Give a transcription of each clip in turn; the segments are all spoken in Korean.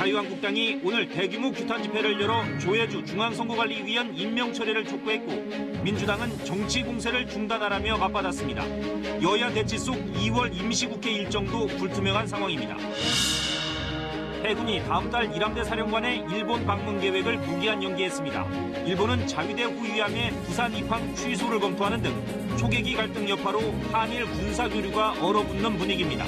자유한국당이 오늘 대규모 규탄 집회를 열어 조혜주 중앙선거관리위원 임명 처리를 촉구했고 민주당은 정치 공세를 중단하라며 맞받았습니다. 여야 대치 속 2월 임시국회 일정도 불투명한 상황입니다. 해군이 다음 달 이람대 사령관의 일본 방문 계획을 무기한 연기했습니다. 일본은 자위대 후위함의 부산 입항 취소를 검토하는 등 초계기 갈등 여파로 한일 군사교류가 얼어붙는 분위기입니다.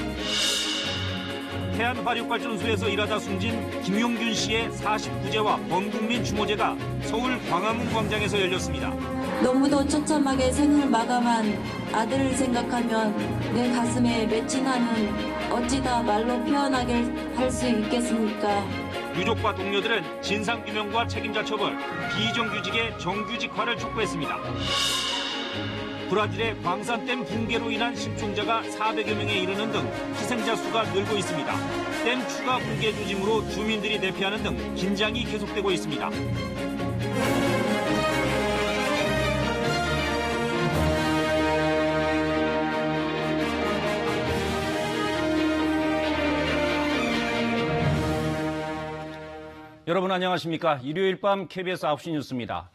해안화력발전소에서 일하다 숨진 김용균 씨의 49제와 범국민 추모제가 서울 광화문 광장에서 열렸습니다. 너무도 처참하게 생을 마감한 아들을 생각하면 내 가슴에 맺힌 한은 어찌다 말로 표현하게 할 수 있겠습니까? 유족과 동료들은 진상규명과 책임자 처벌, 비정규직의 정규직화를 촉구했습니다. 브라질의 광산댐 붕괴로 인한 실종자가 400여 명에 이르는 등 희생자 수가 늘고 있습니다. 댐 추가 붕괴 조짐으로 주민들이 대피하는 등 긴장이 계속되고 있습니다. 여러분 안녕하십니까? 일요일 밤 KBS 9시 뉴스입니다.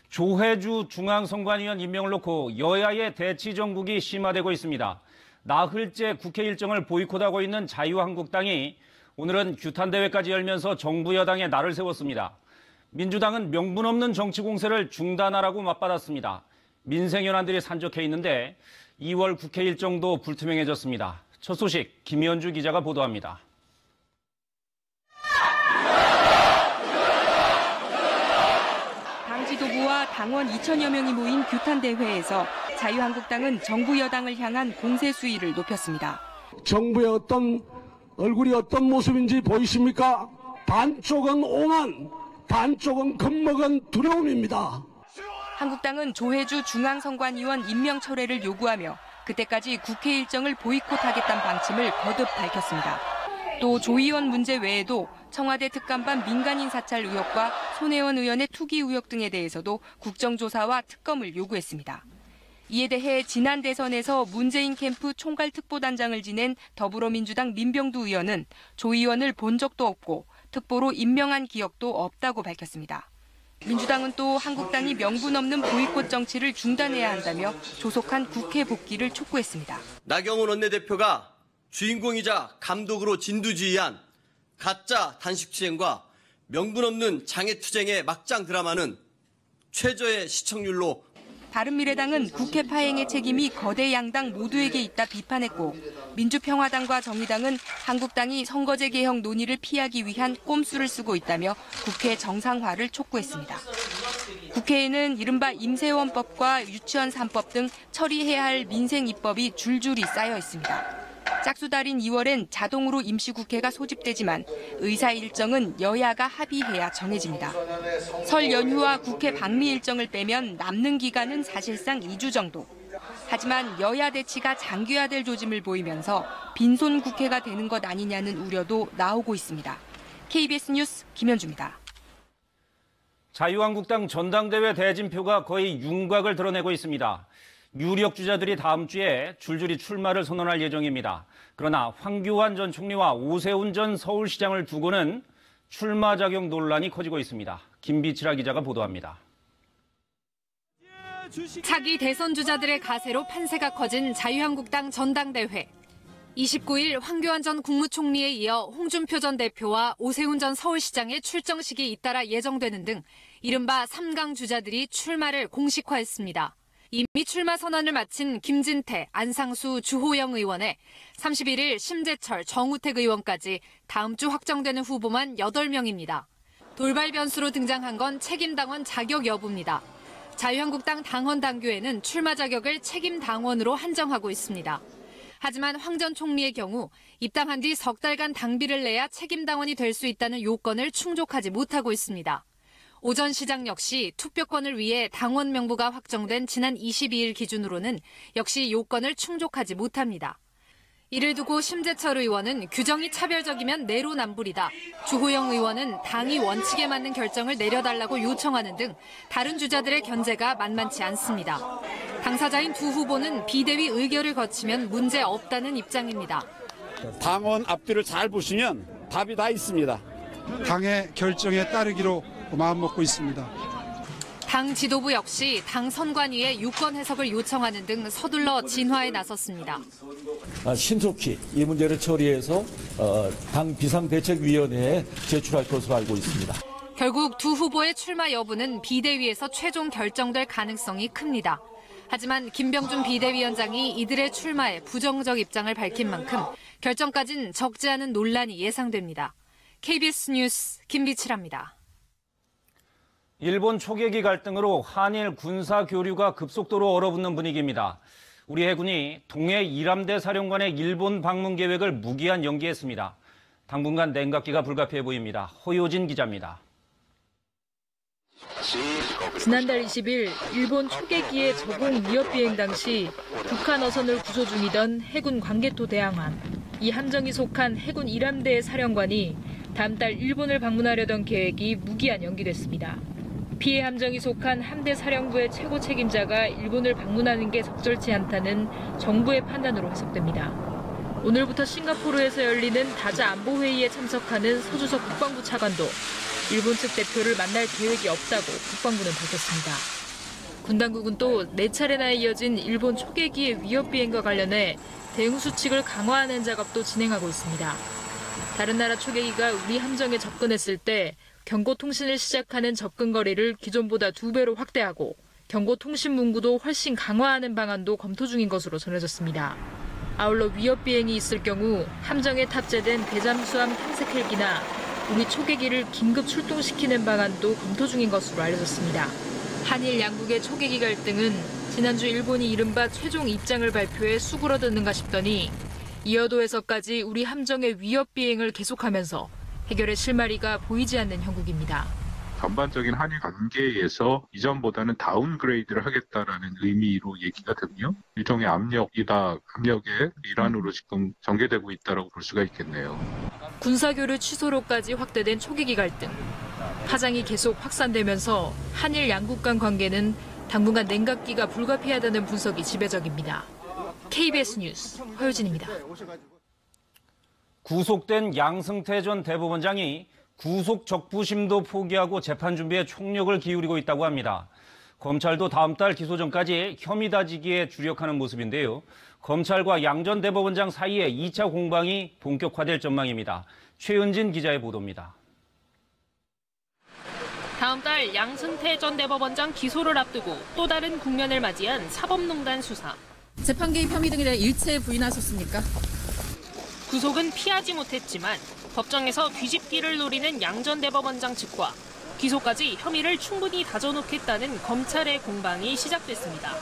조혜주 중앙선관위원 임명을 놓고 여야의 대치 정국이 심화되고 있습니다. 나흘째 국회 일정을 보이콧하고 있는 자유한국당이 오늘은 규탄대회까지 열면서 정부 여당에 날을 세웠습니다. 민주당은 명분 없는 정치 공세를 중단하라고 맞받았습니다. 민생 현안들이 산적해 있는데 2월 국회 일정도 불투명해졌습니다. 첫 소식 김현주 기자가 보도합니다. 지도부와 당원 2천여 명이 모인 규탄대회에서 자유한국당은 정부 여당을 향한 공세 수위를 높였습니다. 정부의 어떤 얼굴이 어떤 모습인지 보이십니까? 반쪽은 오만, 반쪽은 겁먹은 두려움입니다. 한국당은 조혜주 중앙선관위원 임명 철회를 요구하며 그때까지 국회 일정을 보이콧하겠다는 방침을 거듭 밝혔습니다. 또 조 의원 문제 외에도 청와대 특감반 민간인 사찰 의혹과 손혜원 의원의 투기 의혹 등에 대해서도 국정조사와 특검을 요구했습니다. 이에 대해 지난 대선에서 문재인 캠프 총괄특보단장을 지낸 더불어민주당 민병두 의원은 조 의원을 본 적도 없고 특보로 임명한 기억도 없다고 밝혔습니다. 민주당은 또 한국당이 명분 없는 보이콧 정치를 중단해야 한다며 조속한 국회 복귀를 촉구했습니다. 나경원 원내대표가 주인공이자 감독으로 진두지휘한 가짜 단식투쟁과 명분 없는 장애투쟁의 막장 드라마는 최저의 시청률로 바른미래당은 국회 파행의 책임이 거대 양당 모두에게 있다 비판했고 민주평화당과 정의당은 한국당이 선거제 개혁 논의를 피하기 위한 꼼수를 쓰고 있다며 국회 정상화를 촉구했습니다. 국회에는 이른바 임세원법과 유치원 3법 등 처리해야 할 민생 입법이 줄줄이 쌓여 있습니다. 짝수달인 2월엔 자동으로 임시국회가 소집되지만 의사 일정은 여야가 합의해야 정해집니다. 설 연휴와 국회 방미 일정을 빼면 남는 기간은 사실상 2주 정도. 하지만 여야 대치가 장기화될 조짐을 보이면서 빈손 국회가 되는 것 아니냐는 우려도 나오고 있습니다. KBS 뉴스 김현주입니다. 자유한국당 전당대회 대진표가 거의 윤곽을 드러내고 있습니다. 유력 주자들이 다음 주에 줄줄이 출마를 선언할 예정입니다. 그러나 황교안 전 총리와 오세훈 전 서울시장을 두고는 출마 자격 논란이 커지고 있습니다. 김비치라 기자가 보도합니다. 차기 대선 주자들의 가세로 판세가 커진 자유한국당 전당대회. 29일 황교안 전 국무총리에 이어 홍준표 전 대표와 오세훈 전 서울시장의 출정식이 잇따라 예정되는 등 이른바 3강 주자들이 출마를 공식화했습니다. 이미 출마 선언을 마친 김진태, 안상수, 주호영 의원에 31일 심재철, 정우택 의원까지 다음 주 확정되는 후보만 8명입니다. 돌발 변수로 등장한 건 책임당원 자격 여부입니다. 자유한국당 당원 당규에는 출마 자격을 책임당원으로 한정하고 있습니다. 하지만 황 전 총리의 경우 입당한 뒤 석 달간 당비를 내야 책임당원이 될 수 있다는 요건을 충족하지 못하고 있습니다. 오 전 시장 역시 투표권을 위해 당원 명부가 확정된 지난 22일 기준으로는 역시 요건을 충족하지 못합니다. 이를 두고 심재철 의원은 규정이 차별적이면 내로남불이다. 주호영 의원은 당이 원칙에 맞는 결정을 내려달라고 요청하는 등 다른 주자들의 견제가 만만치 않습니다. 당사자인 두 후보는 비대위 의결을 거치면 문제 없다는 입장입니다. 당원 앞뒤를 잘 보시면 답이 다 있습니다. 당의 결정에 따르기로 마음먹고 있습니다. 당 지도부 역시 당 선관위에 유권 해석을 요청하는 등 서둘러 진화에 나섰습니다. 신속히 이 문제를 처리해서 당 비상대책위원회에 제출할 것으로 알고 있습니다. 결국 두 후보의 출마 여부는 비대위에서 최종 결정될 가능성이 큽니다. 하지만 김병준 비대위원장이 이들의 출마에 부정적 입장을 밝힌 만큼 결정까지는 적지 않은 논란이 예상됩니다. KBS 뉴스 김비치라입니다. 일본 초계기 갈등으로 한일 군사 교류가 급속도로 얼어붙는 분위기입니다. 우리 해군이 동해 이람대 사령관의 일본 방문 계획을 무기한 연기했습니다. 당분간 냉각기가 불가피해 보입니다. 허효진 기자입니다. 지난달 20일 일본 초계기의 저공 위협 비행 당시 북한 어선을 구조 중이던 해군 광개토 대항함. 이 함정이 속한 해군 이람대의 사령관이 다음 달 일본을 방문하려던 계획이 무기한 연기됐습니다. 피해 함정이 속한 함대 사령부의 최고 책임자가 일본을 방문하는 게 적절치 않다는 정부의 판단으로 해석됩니다. 오늘부터 싱가포르에서 열리는 다자 안보회의에 참석하는 서주석 국방부 차관도 일본 측 대표를 만날 계획이 없다고 국방부는 밝혔습니다. 군 당국은 또 4차례나 이어진 일본 초계기의 위협 비행과 관련해 대응 수칙을 강화하는 작업도 진행하고 있습니다. 다른 나라 초계기가 우리 함정에 접근했을 때 경고통신을 시작하는 접근 거리를 기존보다 2배로 확대하고 경고통신 문구도 훨씬 강화하는 방안도 검토 중인 것으로 전해졌습니다. 아울러 위협 비행이 있을 경우 함정에 탑재된 대잠수함 탐색 헬기나 우리 초계기를 긴급 출동시키는 방안도 검토 중인 것으로 알려졌습니다. 한일 양국의 초계기 갈등은 지난주 일본이 이른바 최종 입장을 발표해 수그러드는가 싶더니 이어도에서까지 우리 함정의 위협 비행을 계속하면서 해결의 실마리가 보이지 않는 형국입니다. 전반적인 한일 관계에서 이전보다는 다운그레이드를 하겠다라는 의미로 얘기가 되며 일종의 압력의 일환으로 지금 전개되고 있다고 볼 수가 있겠네요. 군사교류 취소로까지 확대된 초계기 갈등. 파장이 계속 확산되면서 한일 양국 간 관계는 당분간 냉각기가 불가피하다는 분석이 지배적입니다. KBS 뉴스 허유진입니다. 구속된 양승태 전 대법원장이 구속 적부심도 포기하고 재판 준비에 총력을 기울이고 있다고 합니다. 검찰도 다음 달 기소 전까지 혐의 다지기에 주력하는 모습인데요. 검찰과 양 전 대법원장 사이에 2차 공방이 본격화될 전망입니다. 최은진 기자의 보도입니다. 다음 달 양승태 전 대법원장 기소를 앞두고 또 다른 국면을 맞이한 사법농단 수사. 재판 개입 혐의 등에 대해 일체 부인하셨습니까? 구속은 피하지 못했지만 법정에서 뒤집기를 노리는 양 전 대법원장 측과 기소까지 혐의를 충분히 다져놓겠다는 검찰의 공방이 시작됐습니다.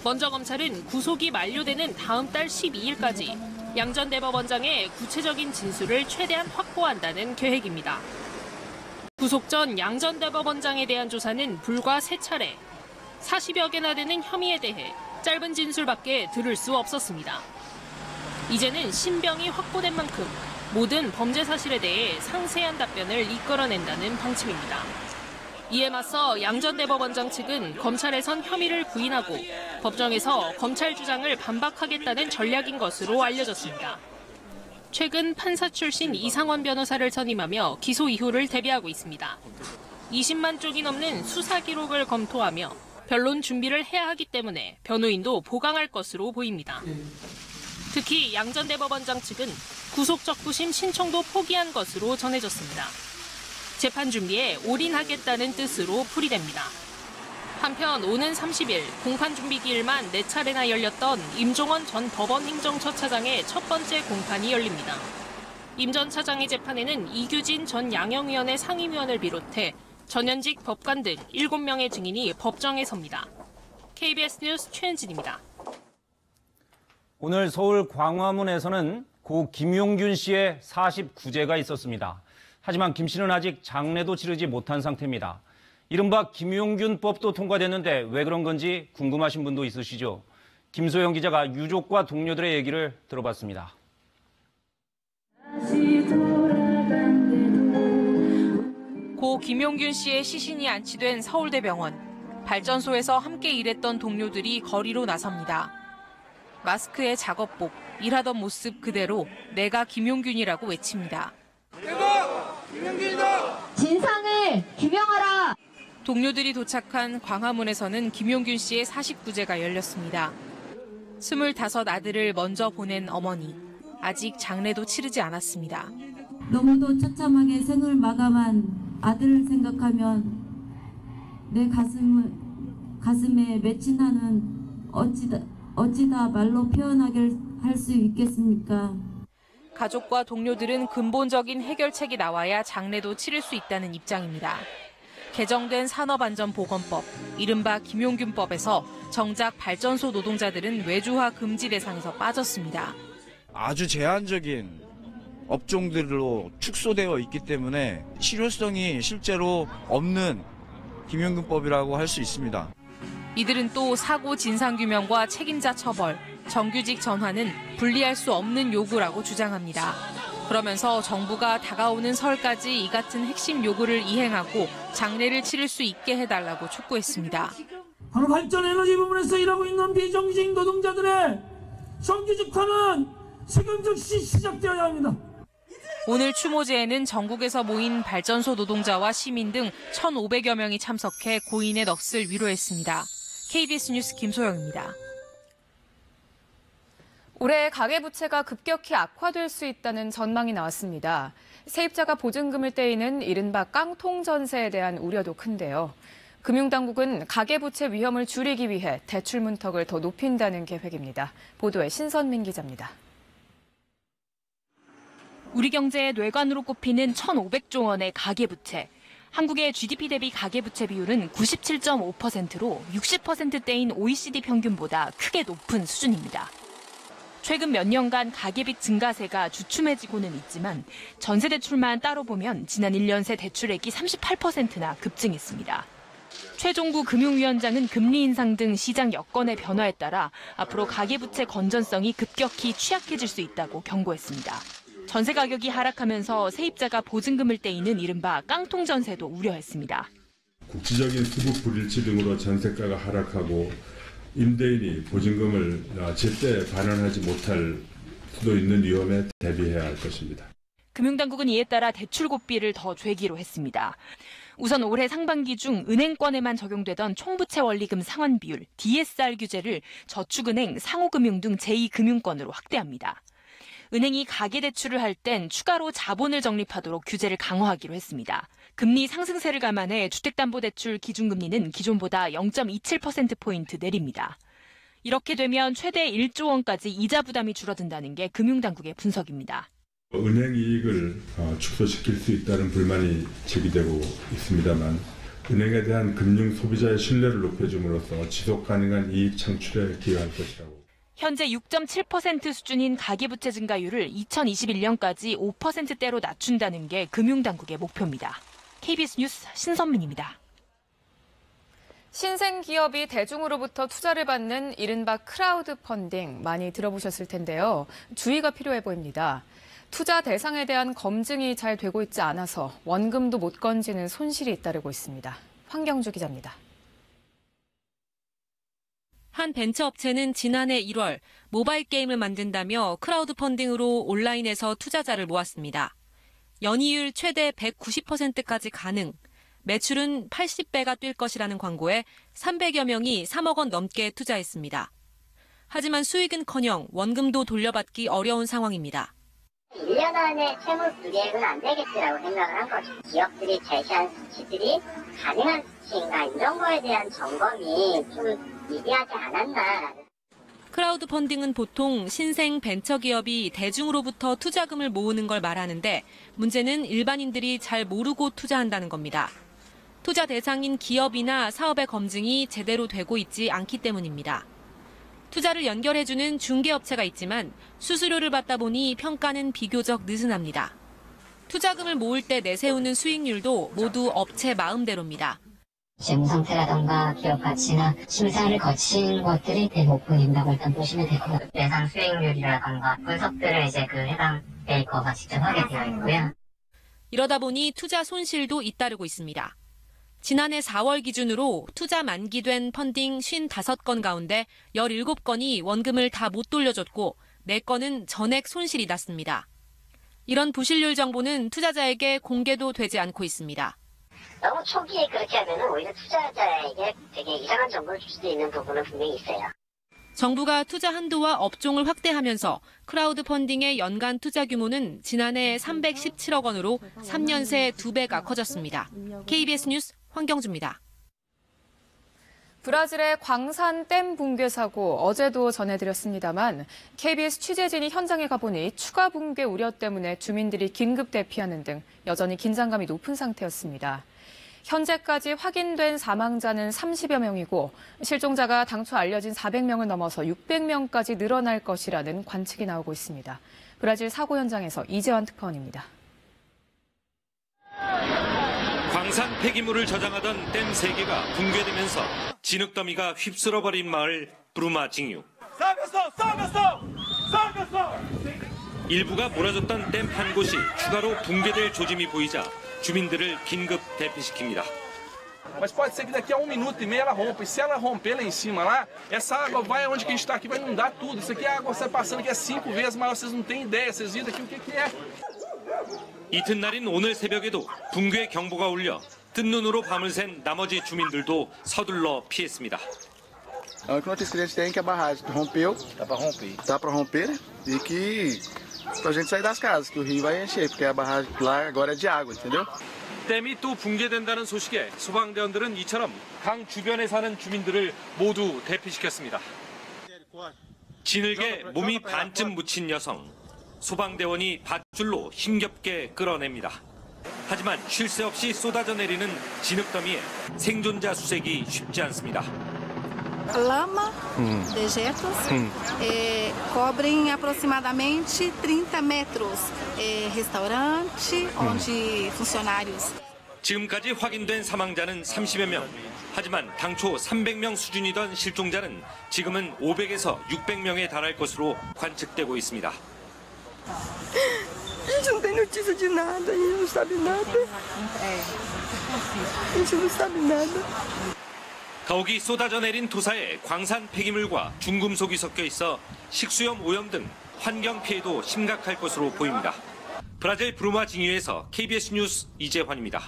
먼저 검찰은 구속이 만료되는 다음 달 12일까지 양 전 대법원장의 구체적인 진술을 최대한 확보한다는 계획입니다. 구속 전 양 전 대법원장에 대한 조사는 불과 3차례, 40여 개나 되는 혐의에 대해 짧은 진술밖에 들을 수 없었습니다. 이제는 신병이 확보된 만큼 모든 범죄 사실에 대해 상세한 답변을 이끌어낸다는 방침입니다. 이에 맞서 양 전 대법원장 측은 검찰에선 혐의를 부인하고 법정에서 검찰 주장을 반박하겠다는 전략인 것으로 알려졌습니다. 최근 판사 출신 이상원 변호사를 선임하며 기소 이후를 대비하고 있습니다. 20만 쪽이 넘는 수사 기록을 검토하며 변론 준비를 해야 하기 때문에 변호인도 보강할 것으로 보입니다. 특히 양 전 대법원장 측은 구속 적부심 신청도 포기한 것으로 전해졌습니다. 재판 준비에 올인하겠다는 뜻으로 풀이됩니다. 한편 오는 30일 공판 준비 기일만 4차례나 열렸던 임종원 전 법원 행정처차장의 첫 번째 공판이 열립니다. 임 전 차장의 재판에는 이규진 전 양형위원회 상임위원을 비롯해 전현직 법관 등 7명의 증인이 법정에 섭니다. KBS 뉴스 최은진입니다. 오늘 서울 광화문에서는 고 김용균 씨의 49제가 있었습니다. 하지만 김 씨는 아직 장례도 치르지 못한 상태입니다. 이른바 김용균법도 통과됐는데 왜 그런 건지 궁금하신 분도 있으시죠? 김소영 기자가 유족과 동료들의 얘기를 들어봤습니다. 고 김용균 씨의 시신이 안치된 서울대병원. 발전소에서 함께 일했던 동료들이 거리로 나섭니다. 마스크에 작업복, 일하던 모습 그대로 내가 김용균이라고 외칩니다. 대박! 진상을 규명하라. 동료들이 도착한 광화문에서는 김용균 씨의 사식구제가 열렸습니다. 25 아들을 먼저 보낸 어머니. 아직 장례도 치르지 않았습니다. 너무도 처참하게 생을 마감한 아들을 생각하면 내 가슴에 맺힌 한은 어찌다 말로 표현하게 할 수 있겠습니까? 가족과 동료들은 근본적인 해결책이 나와야 장례도 치를 수 있다는 입장입니다. 개정된 산업안전보건법, 이른바 김용균법에서 정작 발전소 노동자들은 외주화 금지 대상에서 빠졌습니다. 아주 제한적인 업종들로 축소되어 있기 때문에 실효성이 실제로 없는 김용균법이라고 할 수 있습니다. 이들은 또 사고 진상규명과 책임자 처벌, 정규직 전환은 분리할 수 없는 요구라고 주장합니다. 그러면서 정부가 다가오는 설까지 이 같은 핵심 요구를 이행하고 장례를 치를 수 있게 해달라고 촉구했습니다. 바로 발전에너지 부문에서 일하고 있는 비정규직 노동자들의 정규직 탄원 지금 즉시 시작되어야 합니다. 오늘 추모제에는 전국에서 모인 발전소 노동자와 시민 등 1,500여 명이 참석해 고인의 넋을 위로했습니다. KBS 뉴스 김소영입니다. 올해 가계부채가 급격히 악화될 수 있다는 전망이 나왔습니다. 세입자가 보증금을 떼이는 이른바 깡통 전세에 대한 우려도 큰데요. 금융당국은 가계부채 위험을 줄이기 위해 대출 문턱을 더 높인다는 계획입니다. 보도에 신선민 기자입니다. 우리 경제의 뇌관으로 꼽히는 1,500조 원의 가계부채. 한국의 GDP 대비 가계부채 비율은 97.5%로 60%대인 OECD 평균보다 크게 높은 수준입니다. 최근 몇 년간 가계빚 증가세가 주춤해지고는 있지만 전세 대출만 따로 보면 지난 1년 새 대출액이 38%나 급증했습니다. 최종구 금융위원장은 금리 인상 등 시장 여건의 변화에 따라 앞으로 가계부채 건전성이 급격히 취약해질 수 있다고 경고했습니다. 전세 가격이 하락하면서 세입자가 보증금을 떼이는 이른바 깡통 전세도 우려했습니다. 국지적인 수급 불일치 등으로 전세가가 하락하고 임대인이 보증금을 제때 반환하지 못할 수도 있는 위험에 대비해야 할 것입니다. 금융당국은 이에 따라 대출 고삐를 더 죄기로 했습니다. 우선 올해 상반기 중 은행권에만 적용되던 총부채 원리금 상환 비율 DSR 규제를 저축은행, 상호금융 등 제2금융권으로 확대합니다. 은행이 가계대출을 할 땐 추가로 자본을 적립하도록 규제를 강화하기로 했습니다. 금리 상승세를 감안해 주택담보대출 기준금리는 기존보다 0.27%포인트 내립니다. 이렇게 되면 최대 1조 원까지 이자 부담이 줄어든다는 게 금융당국의 분석입니다. 은행 이익을 축소시킬 수 있다는 불만이 제기되고 있습니다만 은행에 대한 금융 소비자의 신뢰를 높여줌으로써 지속 가능한 이익 창출에 기여할 것이라고. 현재 6.7% 수준인 가계부채 증가율을 2021년까지 5%대로 낮춘다는 게 금융당국의 목표입니다. KBS 뉴스 신선민입니다. 신생 기업이 대중으로부터 투자를 받는 이른바 크라우드 펀딩 많이 들어보셨을 텐데요. 주의가 필요해 보입니다. 투자 대상에 대한 검증이 잘 되고 있지 않아서 원금도 못 건지는 손실이 잇따르고 있습니다. 황경주 기자입니다. 한 벤처업체는 지난해 1월 모바일 게임을 만든다며 크라우드 펀딩으로 온라인에서 투자자를 모았습니다. 연이율 최대 190%까지 가능, 매출은 80배가 뛸 것이라는 광고에 300여 명이 3억 원 넘게 투자했습니다. 하지만 수익은커녕 원금도 돌려받기 어려운 상황입니다. 1년 안에 채무 불이행은 안 되겠지라고 생각을 한 거죠. 기업들이 제시한 수치들이 가능한 수치인가 이런 거에 대한 점검이 좀 미비하지 않았나. 크라우드 펀딩은 보통 신생 벤처기업이 대중으로부터 투자금을 모으는 걸 말하는데 문제는 일반인들이 잘 모르고 투자한다는 겁니다. 투자 대상인 기업이나 사업의 검증이 제대로 되고 있지 않기 때문입니다. 투자를 연결해주는 중개업체가 있지만 수수료를 받다 보니 평가는 비교적 느슨합니다. 투자금을 모을 때 내세우는 수익률도 모두 업체 마음대로입니다. 재무 상태라던가 기업 가치나 심사를 거친 것들이 대목 보인다고 일단 보시면 될 것 같아요. 예상 수익률이라던가 분석들을 이제 그 해당 메이커가 직접 하게 되어 있고요. 이러다 보니 투자 손실도 잇따르고 있습니다. 지난해 4월 기준으로 투자 만기된 펀딩 55건 가운데 17건이 원금을 다 못 돌려줬고 4건은 전액 손실이 났습니다. 이런 부실률 정보는 투자자에게 공개도 되지 않고 있습니다. 너무 초기에 그렇게 하면 오히려 투자자에게 되게 이상한 정보를 줄 수도 있는 부분은 분명히 있어요. 정부가 투자 한도와 업종을 확대하면서 크라우드 펀딩의 연간 투자 규모는 지난해 317억 원으로 3년 새 2배가 커졌습니다. KBS 뉴스 황경주입니다. 브라질의 광산댐 붕괴 사고 어제도 전해드렸습니다만 KBS 취재진이 현장에 가보니 추가 붕괴 우려 때문에 주민들이 긴급 대피하는 등 여전히 긴장감이 높은 상태였습니다. 현재까지 확인된 사망자는 30여 명이고 실종자가 당초 알려진 400명을 넘어서 600명까지 늘어날 것이라는 관측이 나오고 있습니다. 브라질 사고 현장에서 이재환 특파원입니다. 광산 폐기물을 저장하던 댐 3개가 붕괴되면서 진흙더미가 휩쓸어버린 마을 브루마징유. 일부가 몰아졌던 댐 한 곳이 추가로 붕괴될 조짐이 보이자 주민들을 긴급 대피시킵니다. Mas pode ser que daqui a 1 minuto e meio ela rompa. E se ela romper lá em cima lá, essa água vai onde que a gente está aqui, vai inundar tudo. Isso aqui a água está passando que é 5 vezes maior, vocês não têm ideia. Vocês viram aqui o que é? 이튿날인 오늘 새벽에도 붕괴 경보가 울려 뜬 눈으로 밤을 샌 나머지 주민들도 서둘러 피했습니다. A única notícia que a gente tem é que a barragem rompeu. Dá para romper. Dá para romper e que pra gente sair das casas, que o rio vai encher, porque a barragem lá agora é de água, entendeu? 댐이 또 붕괴된다는 소식에 소방대원들은 이처럼 강 주변에 사는 주민들을 모두 대피시켰습니다. 진흙에 몸이 반쯤 묻힌 여성. 소방대원이 밧줄로 힘겹게 끌어냅니다. 하지만 쉴 새 없이 쏟아져 내리는 진흙더미에 생존자 수색이 쉽지 않습니다. Lama, dejetos, cobrem aproximadamente 30 metros. Restaurante, onde funcionários. 지금까지 확인된 사망자는 30여 명. 하지만 당초 300명 수준이던 실종자는 지금은 500에서 600명에 달할 것으로 관측되고 있습니다. A gente não tem notícia de nada, a gente não sabe nada. A gente não sabe nada. 더욱이 쏟아져 내린 토사에 광산 폐기물과 중금속이 섞여 있어 식수염 오염 등 환경 피해도 심각할 것으로 보입니다. 브라질 브루마징유에서 KBS 뉴스 이재환입니다.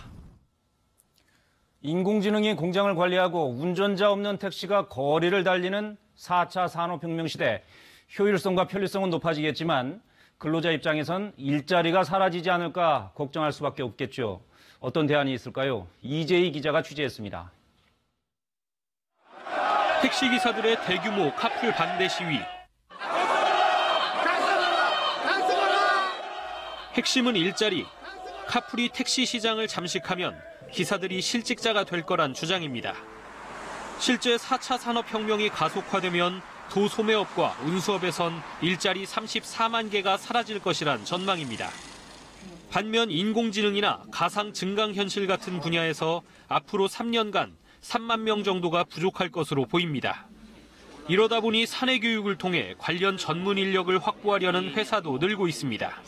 인공지능이 공장을 관리하고 운전자 없는 택시가 거리를 달리는 4차 산업혁명 시대, 효율성과 편리성은 높아지겠지만 근로자 입장에선 일자리가 사라지지 않을까 걱정할 수밖에 없겠죠. 어떤 대안이 있을까요? 이재희 기자가 취재했습니다. 택시기사들의 대규모 카풀 반대 시위. 핵심은 일자리. 카풀이 택시 시장을 잠식하면 기사들이 실직자가 될 거란 주장입니다. 실제 4차 산업혁명이 가속화되면 도소매업과 운수업에선 일자리 34만 개가 사라질 것이란 전망입니다. 반면 인공지능이나 가상 증강현실 같은 분야에서 앞으로 3년간 3만 명 정도가 부족할 것으로 보입니다. 이러다 보니 사내 교육을 통해 관련 전문 인력을 확보하려는 회사도 늘고 있습니다.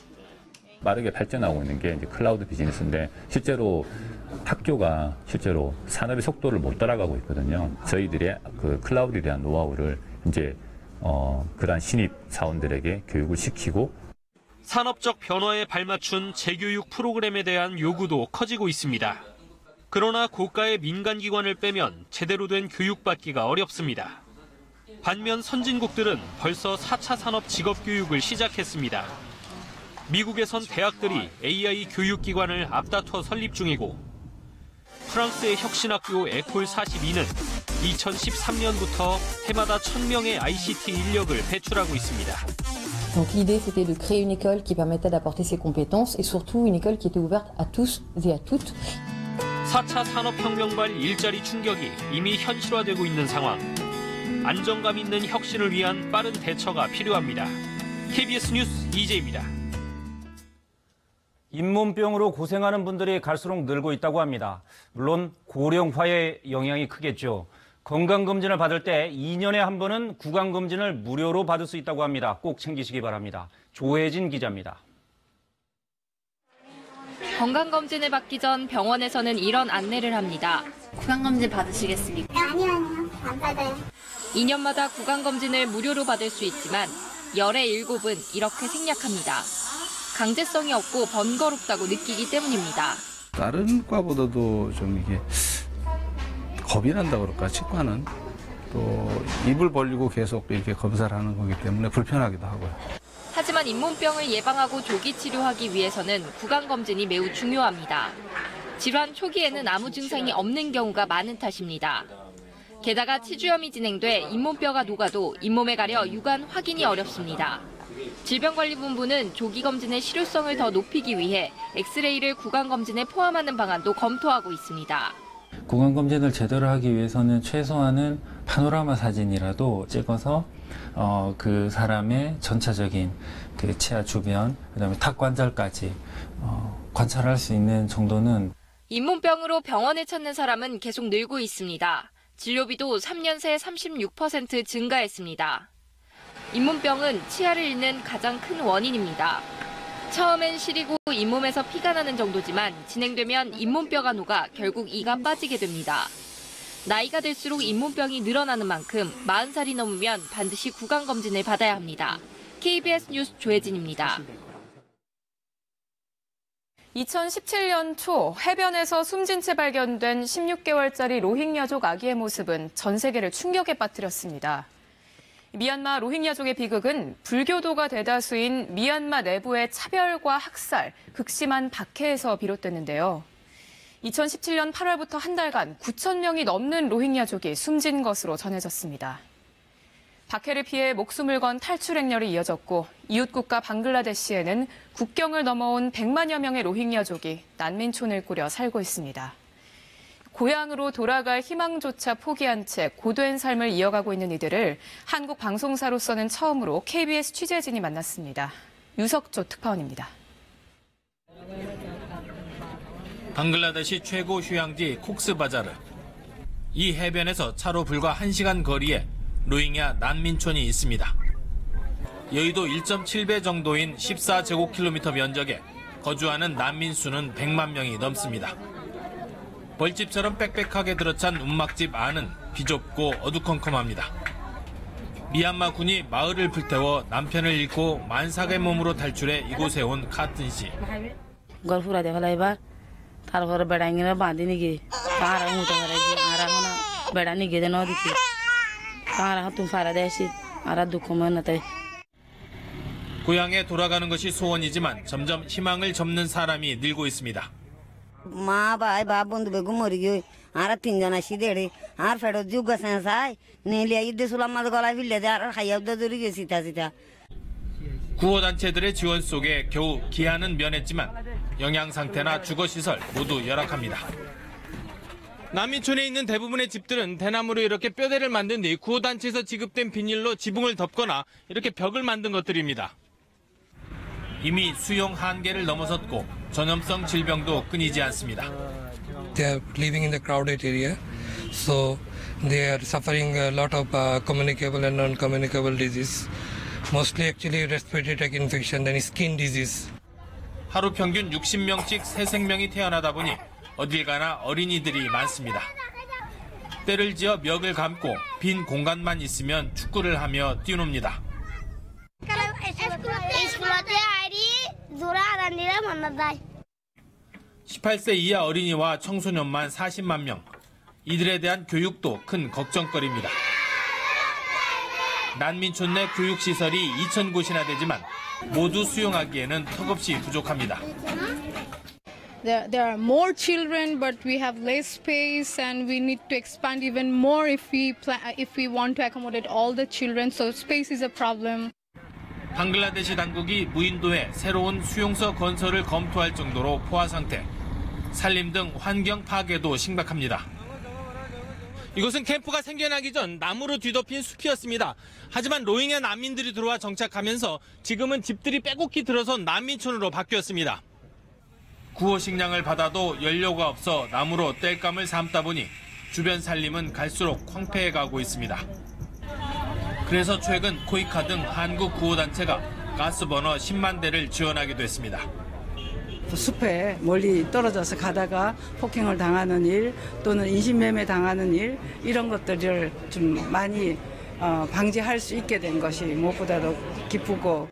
빠르게 발전하고 있는 게 이제 클라우드 비즈니스인데 실제로 학교가 실제로 산업의 속도를 못 따라가고 있거든요. 저희들의 그 클라우드에 대한 노하우를 이제 그러한 신입 사원들에게 교육을 시키고 산업적 변화에 발맞춘 재교육 프로그램에 대한 요구도 커지고 있습니다. 그러나 고가의 민간기관을 빼면 제대로 된 교육받기가 어렵습니다. 반면 선진국들은 벌써 4차 산업 직업교육을 시작했습니다. 미국에선 대학들이 AI 교육기관을 앞다퉈 설립 중이고 프랑스의 혁신학교 에콜 42는 2013년부터 해마다 1000명의 ICT 인력을 배출하고 있습니다. Donc l'idée c'était de créer une école qui permettait d'apporter ces compétences et surtout une école qui était ouverte à tous et à toutes. 4차 산업혁명발 일자리 충격이 이미 현실화되고 있는 상황. 안정감 있는 혁신을 위한 빠른 대처가 필요합니다. KBS 뉴스 이재입니다. 잇몸병으로 고생하는 분들이 갈수록 늘고 있다고 합니다. 물론 고령화의 영향이 크겠죠. 건강검진을 받을 때 2년에 한 번은 구강검진을 무료로 받을 수 있다고 합니다. 꼭 챙기시기 바랍니다. 조혜진 기자입니다. 건강검진을 받기 전 병원에서는 이런 안내를 합니다. 구강검진 받으시겠습니까? 아니요. 안 받아요. 2년마다 구강검진을 무료로 받을 수 있지만 열의 7은 이렇게 생략합니다. 강제성이 없고 번거롭다고 느끼기 때문입니다. 다른 과보다도 좀 이게 겁이 난다고 그럴까, 치과는. 또 입을 벌리고 계속 이렇게 검사를 하는 거기 때문에 불편하기도 하고요. 하지만 잇몸병을 예방하고 조기 치료하기 위해서는 구강검진이 매우 중요합니다. 질환 초기에는 아무 증상이 없는 경우가 많은 탓입니다. 게다가 치주염이 진행돼 잇몸뼈가 녹아도 잇몸에 가려 육안 확인이 어렵습니다. 질병관리본부는 조기검진의 실효성을 더 높이기 위해 엑스레이를 구강검진에 포함하는 방안도 검토하고 있습니다. 구강검진을 제대로 하기 위해서는 최소한은 파노라마 사진이라도 찍어서 그 사람의 전체적인 그 치아 주변, 그다음에 탁관절까지 관찰할 수 있는 정도는. 잇몸병으로 병원을 찾는 사람은 계속 늘고 있습니다. 진료비도 3년 새 36% 증가했습니다. 잇몸병은 치아를 잃는 가장 큰 원인입니다. 처음엔 시리고 잇몸에서 피가 나는 정도지만 진행되면 잇몸뼈가 녹아 결국 이가 빠지게 됩니다. 나이가 들수록 잇몸병이 늘어나는 만큼 40살이 넘으면 반드시 구강검진을 받아야 합니다. KBS 뉴스 조혜진입니다. 2017년 초 해변에서 숨진 채 발견된 16개월짜리 로힝야족 아기의 모습은 전 세계를 충격에 빠뜨렸습니다. 미얀마 로힝야족의 비극은 불교도가 대다수인 미얀마 내부의 차별과 학살, 극심한 박해에서 비롯됐는데요. 2017년 8월부터 한 달간 9,000명이 넘는 로힝야족이 숨진 것으로 전해졌습니다. 박해를 피해 목숨을 건 탈출 행렬이 이어졌고 이웃국가 방글라데시에는 국경을 넘어온 100만여 명의 로힝야족이 난민촌을 꾸려 살고 있습니다. 고향으로 돌아갈 희망조차 포기한 채 고된 삶을 이어가고 있는 이들을 한국 방송사로서는 처음으로 KBS 취재진이 만났습니다. 유석조 특파원입니다. 방글라데시 최고 휴양지 콕스바자르. 이 해변에서 차로 불과 1시간 거리에 로힝야 난민촌이 있습니다. 여의도 1.7배 정도인 14제곱킬로미터 면적에 거주하는 난민 수는 100만 명이 넘습니다. 벌집처럼 빽빽하게 들어찬 움막집 안은 비좁고 어두컴컴합니다. 미얀마 군이 마을을 불태워 남편을 잃고 만삭의 몸으로 탈출해 이곳에 온 카튼 씨. 고향에 돌아가는 것이 소원이지만 점점 희망을 접는 사람이 늘고 있습니다. माँ भाई बाप बंधु बेगु मरी गई आरा 3 जना सीधे are fado जुग संसाय ने लिया इदे सुलामा गला 빌려 आर खाया ददरी 게 सीता सीता. 구호단체들의 지원 속에 겨우 기한은 면했지만 영양 상태나 주거 시설 모두 열악합니다. 난민촌에 있는 대부분의 집들은 대나무로 이렇게 뼈대를 만든 뒤 구호단체에서 지급된 비닐로 지붕을 덮거나 이렇게 벽을 만든 것들입니다. 이미 수용 한계를 넘어섰고 전염성 질병도 끊이지 않습니다. They are living in the crowded area, so they are suffering a lot of communicable and non-communicable disease. Mostly actually respiratory tract infection and skin disease. 하루 평균 60명씩 새 생명이 태어나다 보니 어딜 가나 어린이들이 많습니다. 때를 지어 벽을 감고 빈 공간만 있으면 축구를 하며 뛰놉니다. 18세 이하 어린이와 청소년만 40만 명. 이들에 대한 교육도 큰 걱정거리입니다. 난민촌 내 교육시설이 2,000곳이나 되지만 모두 수용하기에는 턱없이 부족합니다. There are more children, but we have less space, and we need to expand even more if we want to accommodate all the children. So space is a problem. 방글라데시 당국이 무인도에 새로운 수용소 건설을 검토할 정도로 포화 상태, 산림 등 환경 파괴도 심각합니다. 이곳은 캠프가 생겨나기 전 나무로 뒤덮인 숲이었습니다. 하지만 로힝야 난민들이 들어와 정착하면서 지금은 집들이 빼곡히 들어선 난민촌으로 바뀌었습니다. 구호 식량을 받아도 연료가 없어 나무로 땔감을 삶다 보니 주변 산림은 갈수록 황폐해 가고 있습니다. 그래서 최근 코이카 등 한국 구호단체가 가스버너 10만 대를 지원하기도 했습니다. 숲에 멀리 떨어져서 가다가 폭행을 당하는 일 또는 인신매매 당하는 일 이런 것들을 좀 많이 방지할 수 있게 된 것이 무엇보다도 기쁘고.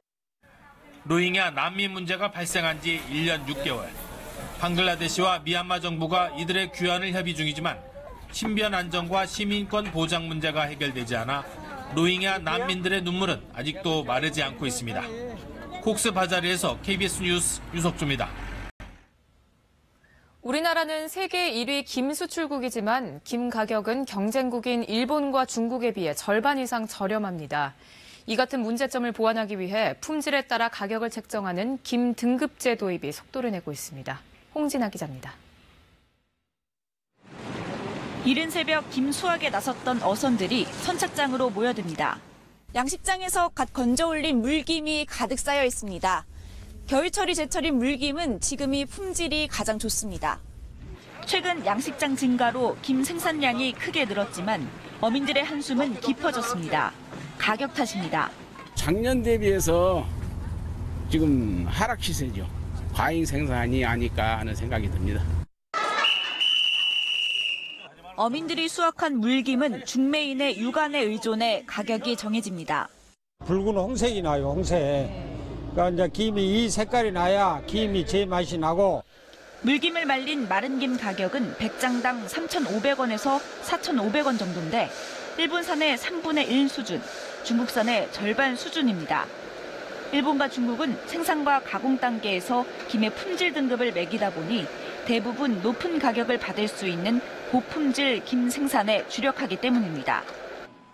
로힝야 난민 문제가 발생한 지 1년 6개월. 방글라데시와 미얀마 정부가 이들의 귀환을 협의 중이지만 신변 안정과 시민권 보장 문제가 해결되지 않아 로힝야 난민들의 눈물은 아직도 마르지 않고 있습니다. 콕스 바자르에서 KBS 뉴스 유석주입니다. 우리나라는 세계 1위 김 수출국이지만 김 가격은 경쟁국인 일본과 중국에 비해 절반 이상 저렴합니다. 이 같은 문제점을 보완하기 위해 품질에 따라 가격을 책정하는 김 등급제 도입이 속도를 내고 있습니다. 홍진아 기자입니다. 이른 새벽 김 수확에 나섰던 어선들이 선착장으로 모여듭니다. 양식장에서 갓 건져 올린 물김이 가득 쌓여 있습니다. 겨울철이 제철인 물김은 지금이 품질이 가장 좋습니다. 최근 양식장 증가로 김 생산량이 크게 늘었지만 어민들의 한숨은 깊어졌습니다. 가격 탓입니다. 작년 대비해서 지금 하락 시세죠. 과잉 생산이 아닐까 하는 생각이 듭니다. 어민들이 수확한 물김은 중매인의 유관에 의존해 가격이 정해집니다. 붉은 홍색이 나요, 홍색. 그러니까 이제 김이 이 색깔이 나야 김이 제 맛이 나고. 물김을 말린 마른 김 가격은 100장당 3,500원에서 4,500원 정도인데 일본산의 3분의 1 수준, 중국산의 절반 수준입니다. 일본과 중국은 생산과 가공 단계에서 김의 품질 등급을 매기다 보니 대부분 높은 가격을 받을 수 있는 고품질 김 생산에 주력하기 때문입니다.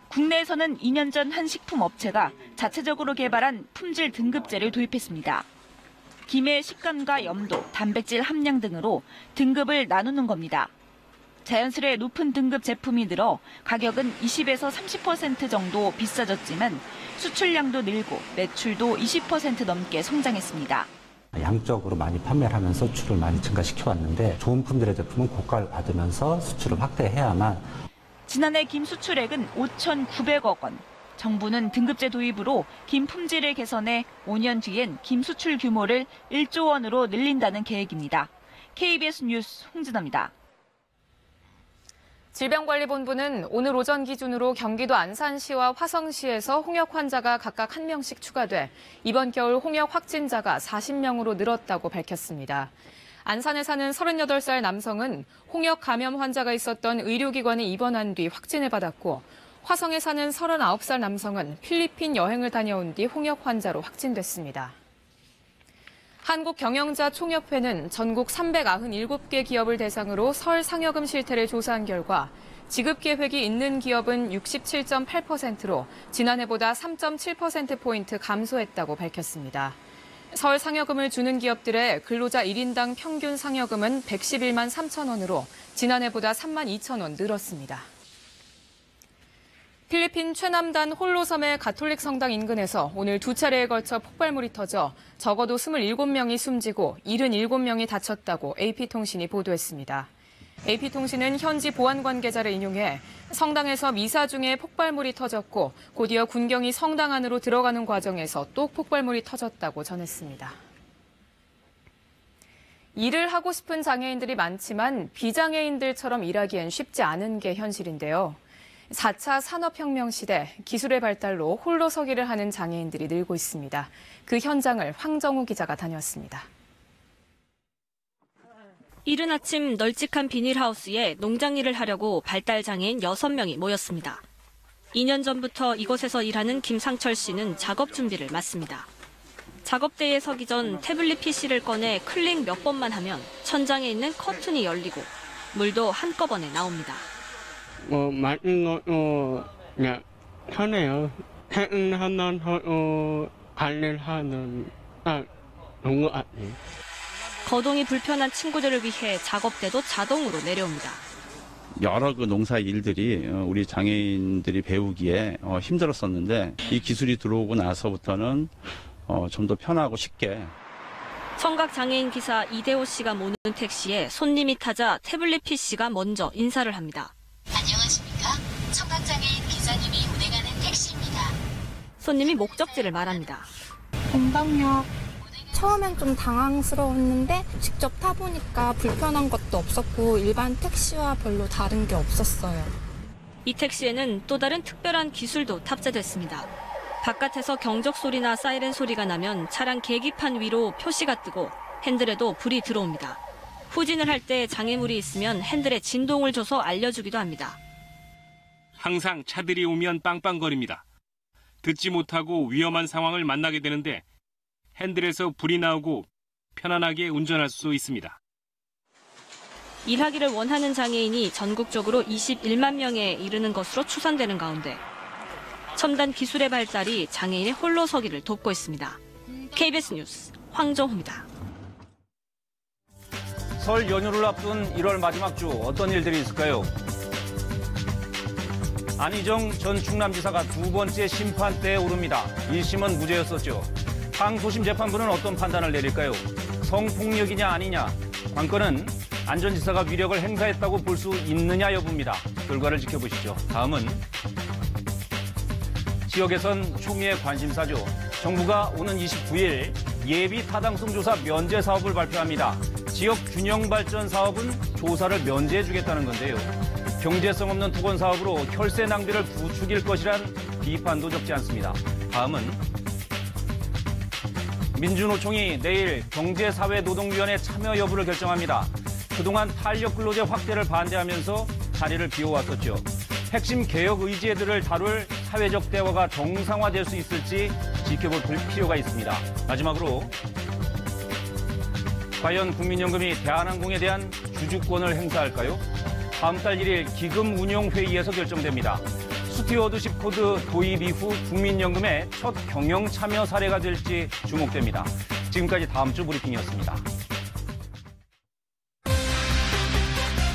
국내에서는 2년 전 한 식품업체가 자체적으로 개발한 품질 등급제를 도입했습니다. 김의 식감과 염도, 단백질 함량 등으로 등급을 나누는 겁니다. 자연스레 높은 등급 제품이 늘어 가격은 20에서 30% 정도 비싸졌지만 수출량도 늘고 매출도 20% 넘게 성장했습니다. 양적으로 많이 판매를 하면서 수출을 많이 증가시켜 왔는데 좋은 품질의 제품은 고가를 받으면서 수출을 확대해야만. 지난해 김 수출액은 5,900억 원. 정부는 등급제 도입으로 김 품질을 개선해 5년 뒤엔 김 수출 규모를 1조 원으로 늘린다는 계획입니다. KBS 뉴스 홍진아입니다. 질병관리본부는 오늘 오전 기준으로 경기도 안산시와 화성시에서 홍역 환자가 각각 1명씩 추가돼 이번 겨울 홍역 확진자가 40명으로 늘었다고 밝혔습니다. 안산에 사는 38살 남성은 홍역 감염 환자가 있었던 의료기관에 입원한 뒤 확진을 받았고 화성에 사는 39살 남성은 필리핀 여행을 다녀온 뒤 홍역 환자로 확진됐습니다. 한국경영자총협회는 전국 397개 기업을 대상으로 설 상여금 실태를 조사한 결과 지급 계획이 있는 기업은 67.8%로 지난해보다 3.7%포인트 감소했다고 밝혔습니다. 설 상여금을 주는 기업들의 근로자 1인당 평균 상여금은 111만 3천 원으로 지난해보다 3만 2천 원 늘었습니다. 필리핀 최남단 홀로섬의 가톨릭 성당 인근에서 오늘 두 차례에 걸쳐 폭발물이 터져 적어도 27명이 숨지고 77명이 다쳤다고 AP통신이 보도했습니다. AP통신은 현지 보안 관계자를 인용해 성당에서 미사 중에 폭발물이 터졌고 곧이어 군경이 성당 안으로 들어가는 과정에서 또 폭발물이 터졌다고 전했습니다. 일을 하고 싶은 장애인들이 많지만 비장애인들처럼 일하기엔 쉽지 않은 게 현실인데요. 4차 산업혁명 시대 기술의 발달로 홀로 서기를 하는 장애인들이 늘고 있습니다. 그 현장을 황정우 기자가 다녀왔습니다. 이른 아침 널찍한 비닐하우스에 농장 일을 하려고 발달장애인 6명이 모였습니다. 2년 전부터 이곳에서 일하는 김상철 씨는 작업 준비를 마칩니다. 작업대에 서기 전 태블릿 PC를 꺼내 클릭 몇 번만 하면 천장에 있는 커튼이 열리고 물도 한꺼번에 나옵니다. 많은 거 그냥 편해요. 퇴근하면 관리를 하는 좋은 것 같아요. 거동이 불편한 친구들을 위해 작업대도 자동으로 내려옵니다. 여러 그 농사 일들이 우리 장애인들이 배우기에 힘들었었는데 이 기술이 들어오고 나서부터는 좀 더 편하고 쉽게. 청각장애인 기사 이대호 씨가 모는 택시에 손님이 타자 태블릿 PC가 먼저 인사를 합니다. 안녕하십니까? 청각장애인 기사님이 운행하는 택시입니다. 손님이 목적지를 말합니다. 공덕역. 처음엔 좀 당황스러웠는데 직접 타보니까 불편한 것도 없었고 일반 택시와 별로 다른 게 없었어요. 이 택시에는 또 다른 특별한 기술도 탑재됐습니다. 바깥에서 경적 소리나 사이렌 소리가 나면 차량 계기판 위로 표시가 뜨고 핸들에도 불이 들어옵니다. 후진을 할 때 장애물이 있으면 핸들에 진동을 줘서 알려주기도 합니다. 항상 차들이 오면 빵빵거립니다. 듣지 못하고 위험한 상황을 만나게 되는데 핸들에서 불이 나오고 편안하게 운전할 수 있습니다. 일하기를 원하는 장애인이 전국적으로 21만 명에 이르는 것으로 추산되는 가운데 첨단 기술의 발달이 장애인의 홀로 서기를 돕고 있습니다. KBS 뉴스 황정호입니다. 설 연휴를 앞둔 1월 마지막 주 어떤 일들이 있을까요? 안희정 전 충남지사가 두 번째 심판대에 오릅니다. 1심은 무죄였었죠. 항소심 재판부는 어떤 판단을 내릴까요? 성폭력이냐 아니냐. 관건은 안전지사가 위력을 행사했다고 볼 수 있느냐 여부입니다. 결과를 지켜보시죠. 다음은 지역에선 총리의 관심사죠. 정부가 오는 29일 예비 타당성 조사 면제 사업을 발표합니다. 지역 균형 발전 사업은 조사를 면제해주겠다는 건데요. 경제성 없는 토건 사업으로 혈세 낭비를 부추길 것이란 비판도 적지 않습니다. 다음은 민주노총이 내일 경제사회노동위원회 참여 여부를 결정합니다. 그동안 탄력 근로제 확대를 반대하면서 자리를 비워왔었죠. 핵심 개혁 의제들을 다룰 사회적 대화가 정상화될 수 있을지 지켜볼 필요가 있습니다. 마지막으로 과연 국민연금이 대한항공에 대한 주주권을 행사할까요? 다음 달 1일 기금 운용 회의에서 결정됩니다. 스튜어드십 코드 도입 이후 국민연금의 첫 경영 참여 사례가 될지 주목됩니다. 지금까지 다음 주 브리핑이었습니다.